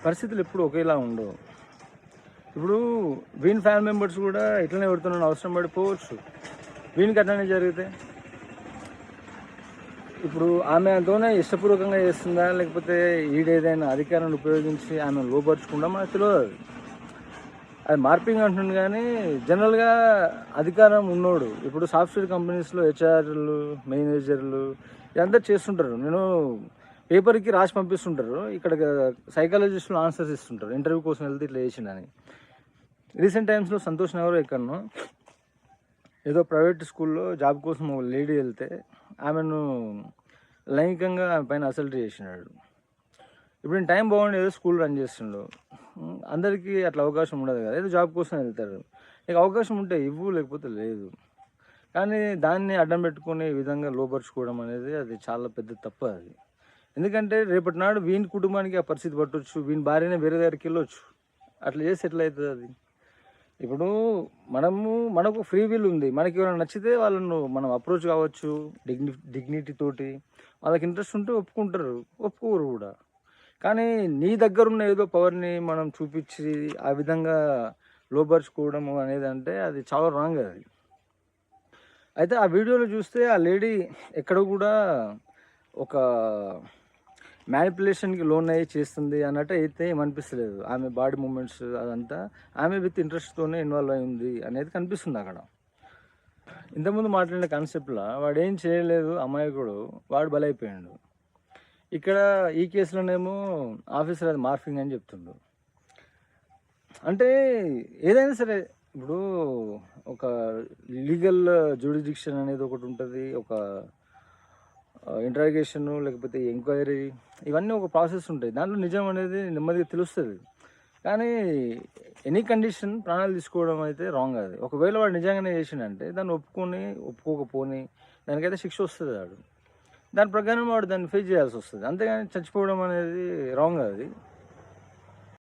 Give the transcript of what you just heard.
పరిస్థితులు ఎప్పుడు ఒకేలా ఉండవు. ఇప్పుడు వీని ఫ్యామిలీ మెంబర్స్ కూడా ఇట్లనే పెడుతున్నాను అవసరం పడిపోవచ్చు, వీనికి అట్లనే జరిగితే ఇప్పుడు ఆమెతోనే ఇష్టపూర్వకంగా చేస్తుందా, లేకపోతే ఈడేదైనా అధికారాన్ని ఉపయోగించి ఆమె లోపరుచుకుందా మనకు తెలియదు. అది మార్పింగ్ అంటుంది కానీ జనరల్గా అధికారం ఉన్నోడు ఇప్పుడు సాఫ్ట్వేర్ కంపెనీస్లో హెచ్ఆర్లు, మేనేజర్లు ఇదంతా చేస్తుంటారు. నేను పేపర్కి రాసి పంపిస్తుంటారు, ఇక్కడ సైకాలజిస్టులు ఆన్సర్స్ ఇస్తుంటారు ఇంటర్వ్యూ కోసం వెళ్తే ఇట్లా చేసిండని. రీసెంట్ టైమ్స్లో సంతోష్ నగర్ ఎక్కడనో ఏదో ప్రైవేట్ స్కూల్లో జాబ్ కోసం ఒక లేడీ వెళ్తే ఆమెను లైంగికంగా ఆమె పైన అసల్ట్ చేసినాడు. ఇప్పుడు నేను టైం బాగుండి ఏదో స్కూల్ రన్ చేస్తుండు, అందరికీ అట్లా అవకాశం ఉండదు కదా, ఏదో జాబ్ కోసం వెళ్తారు. నీకు అవకాశం ఉంటే ఇవ్వు, లేకపోతే లేదు. కానీ దాన్ని అడ్డం పెట్టుకుని ఈ విధంగా లోపరుచుకోవడం అనేది అది చాలా పెద్ద తప్పు అది. ఎందుకంటే రేపటి నాడు వీని కుటుంబానికి ఆ పరిస్థితి పట్టవచ్చు, వీని భార్యనే వేరే దగ్గరికి వెళ్ళొచ్చు. అట్లా చేసి ఎట్లా అవుతుంది అది? ఇప్పుడు మనకు ఫ్రీ విల్ ఉంది, మనకి ఎవరైనా నచ్చితే వాళ్ళను మనం అప్రోచ్ కావచ్చు డిగ్నిటీ తోటి. వాళ్ళకి ఇంట్రెస్ట్ ఉంటే ఒప్పుకుంటారు, ఒప్పుకోరు కూడా. కానీ నీ దగ్గర ఉన్న ఏదో పవర్ని మనం చూపించి ఆ విధంగా లోపరుచుకోవడం అనేది అంటే అది చాలా రాంగ్ అది. అయితే ఆ వీడియోలో చూస్తే ఆ లేడీ ఎక్కడ కూడా ఒక మ్యానిపులేషన్కి లోన్ అయ్యి చేస్తుంది అన్నట్టు అయితే ఏమనిపిస్తలేదు. ఆమె బాడీ మూమెంట్స్ అదంతా ఆమె విత్ ఇంట్రెస్ట్తోనే ఇన్వాల్వ్ అయింది అనేది కనిపిస్తుంది అక్కడ. ఇంతకుముందు మాట్లాడిన కాన్సెప్ట్లో వాడు ఏం చేయలేదు, అమాయకుడు, వాడు బలైపోయాడు. ఇక్కడ ఈ కేసులోనేమో ఆఫీసర్ అది మార్ఫింగ్ అని చెప్తుండు. అంటే ఏదైనా సరే ఇప్పుడు ఒక లీగల్ జ్యూరిడిక్షన్ అనేది ఒకటి ఉంటుంది, ఒక ఇంట్రాగేషన్ లేకపోతే ఎంక్వైరీ, ఇవన్నీ ఒక ప్రాసెస్ ఉంటాయి. దాంట్లో నిజం అనేది నెమ్మదిగా తెలుస్తుంది. కానీ ఎనీ కండిషన్ ప్రాణాలు తీసుకోవడం అయితే రాంగ్ అది. ఒకవేళ వాడు నిజంగానే చేసిండంటే దాన్ని ఒప్పుకోకపోని దానికైతే శిక్ష వస్తుంది. వాడు దాని ప్రకారం వాడు దాన్ని ఫేస్ చేయాల్సి వస్తుంది. అంతేగాని చచ్చిపోవడం అనేది రాంగ్ అది.